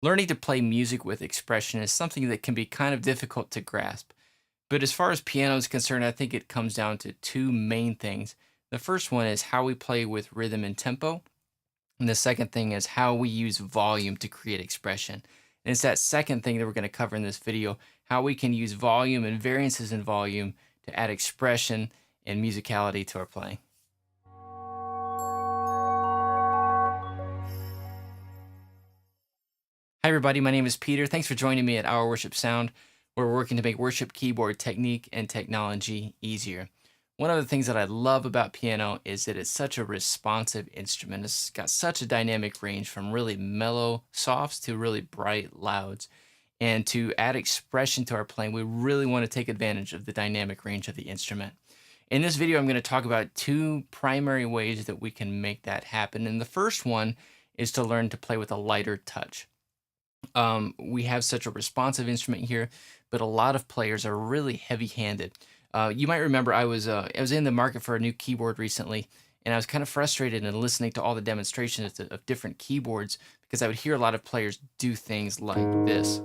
Learning to play music with expression is something that can be kind of difficult to grasp. But as far as piano is concerned, I think it comes down to two main things. The first one is how we play with rhythm and tempo. And the second thing is how we use volume to create expression. And it's that second thing that we're going to cover in this video, how we can use volume and variances in volume to add expression and musicality to our playing. Hi, everybody. My name is Peter. Thanks for joining me at OurWorshipSound, where we're working to make worship keyboard technique and technology easier. One of the things that I love about piano is that it's such a responsive instrument. It's got such a dynamic range from really mellow softs to really bright louds. And to add expression to our playing, we really want to take advantage of the dynamic range of the instrument. In this video, I'm going to talk about two primary ways that we can make that happen. And the first one is to learn to play with a lighter touch. We have such a responsive instrument here, but a lot of players are really heavy-handed. You might remember I was in the market for a new keyboard recently, and I was kind of frustrated in listening to all the demonstrations of different keyboards because I would hear a lot of players do things like this.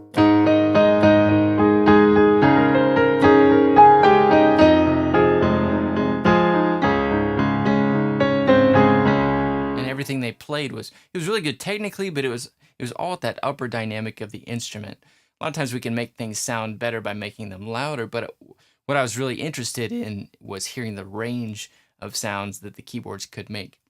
And everything they played was really good technically, but it was all at that upper dynamic of the instrument. A lot of times we can make things sound better by making them louder, but what I was really interested in was hearing the range of sounds that the keyboards could make.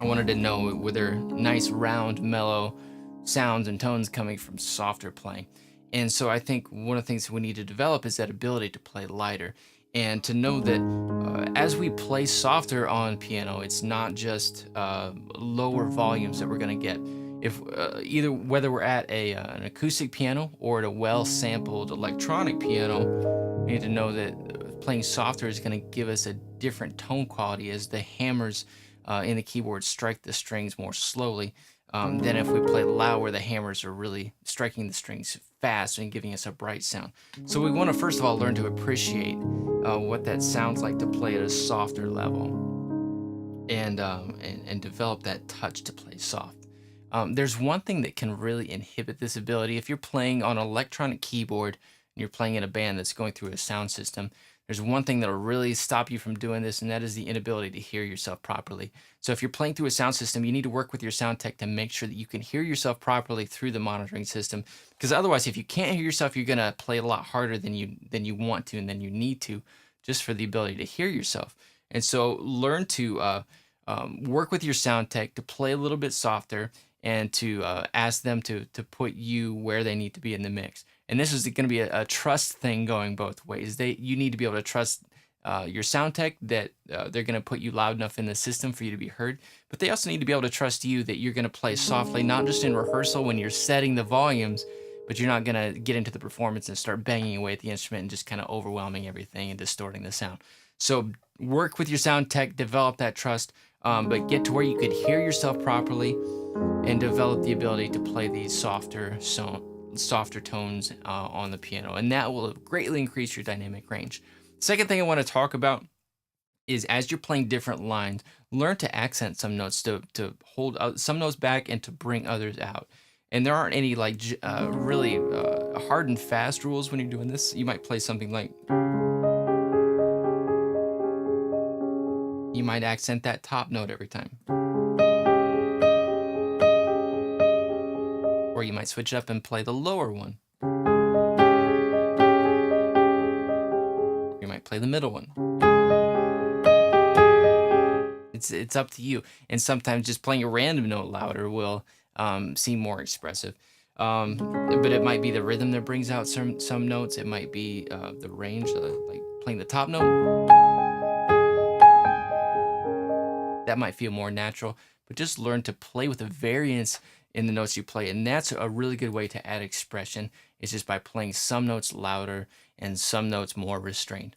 I wanted to know were there nice, round, mellow sounds and tones coming from softer playing. And so I think one of the things we need to develop is that ability to play lighter and to know that as we play softer on piano, it's not just lower volumes that we're going to get. If either whether we're at an acoustic piano or at a well-sampled electronic piano, we need to know that playing softer is going to give us a different tone quality as the hammers in the keyboard strike the strings more slowly than if we play loud where the hammers are really striking the strings fast and giving us a bright sound. So we want to first of all learn to appreciate what that sounds like to play at a softer level and develop that touch to play soft. There's one thing that can really inhibit this ability. If you're playing on an electronic keyboard and you're playing in a band that's going through a sound system, there's one thing that'll really stop you from doing this, and that is the inability to hear yourself properly. So if you're playing through a sound system, you need to work with your sound tech to make sure that you can hear yourself properly through the monitoring system. Because otherwise, if you can't hear yourself, you're gonna play a lot harder than you want to and than you need to, just for the ability to hear yourself. And so learn to work with your sound tech to play a little bit softer and to ask them to put you where they need to be in the mix. And this is going to be a trust thing going both ways. You need to be able to trust your sound tech that they're going to put you loud enough in the system for you to be heard, but they also need to be able to trust you that you're going to play softly, not just in rehearsal when you're setting the volumes, but you're not going to get into the performance and start banging away at the instrument and just kind of overwhelming everything and distorting the sound. So work with your sound tech, develop that trust, but get to where you could hear yourself properly and develop the ability to play these softer tones on the piano, and that will greatly increase your dynamic range. Second thing I want to talk about is as you're playing different lines, learn to accent some notes to hold some notes back and to bring others out. And there aren't any like really hard and fast rules when you're doing this. You might play something like, you might accent that top note every time. Or you might switch up and play the lower one. You might play the middle one. It's up to you. And sometimes just playing a random note louder will seem more expressive. But it might be the rhythm that brings out some notes. It might be the range, like playing the top note. That might feel more natural, but just learn to play with the variance in the notes you play. And that's a really good way to add expression, is just by playing some notes louder and some notes more restrained.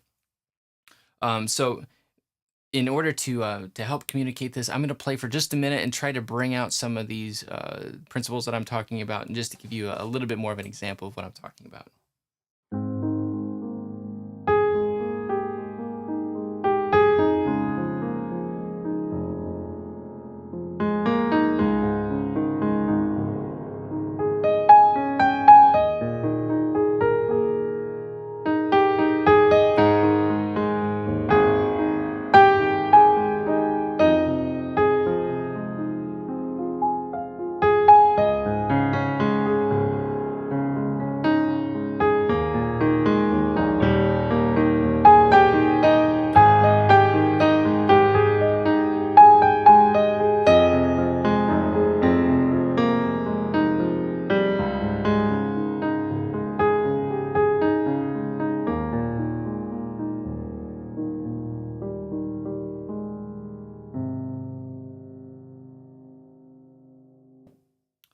So in order to help communicate this, I'm going to play for just a minute and try to bring out some of these principles that I'm talking about, and just to give you a little bit more of an example of what I'm talking about.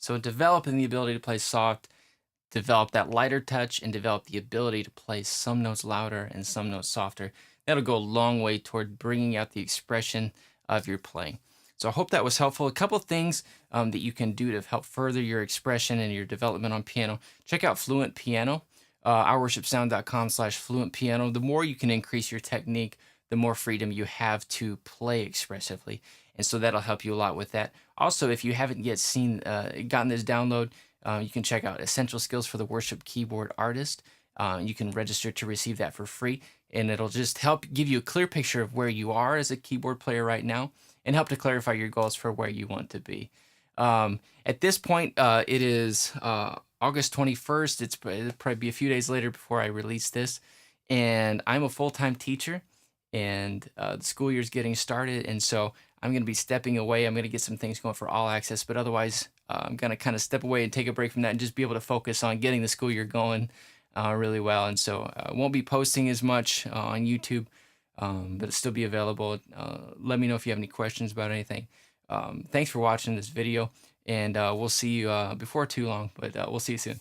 So developing the ability to play soft, develop that lighter touch, and develop the ability to play some notes louder and some notes softer. That'll go a long way toward bringing out the expression of your playing. So I hope that was helpful. A couple of things that you can do to help further your expression and your development on piano. Check out Fluent Piano, OurWorshipSound.com/Fluent Piano. The more you can increase your technique, the more freedom you have to play expressively. And so that'll help you a lot with that. Also, if you haven't yet gotten this download, you can check out Essential Skills for the Worship Keyboard Artist. You can register to receive that for free, and it'll just help give you a clear picture of where you are as a keyboard player right now and help to clarify your goals for where you want to be. At this point, it is August 21st. It'll probably be a few days later before I release this. And I'm a full-time teacher, and the school year is getting started. And so I'm going to be stepping away. I'm going to get some things going for All Access, but otherwise, I'm going to kind of step away and take a break from that and just be able to focus on getting the school year going really well. And so I won't be posting as much on YouTube, but it'll still be available. Let me know if you have any questions about anything. Thanks for watching this video, and we'll see you before too long, but we'll see you soon.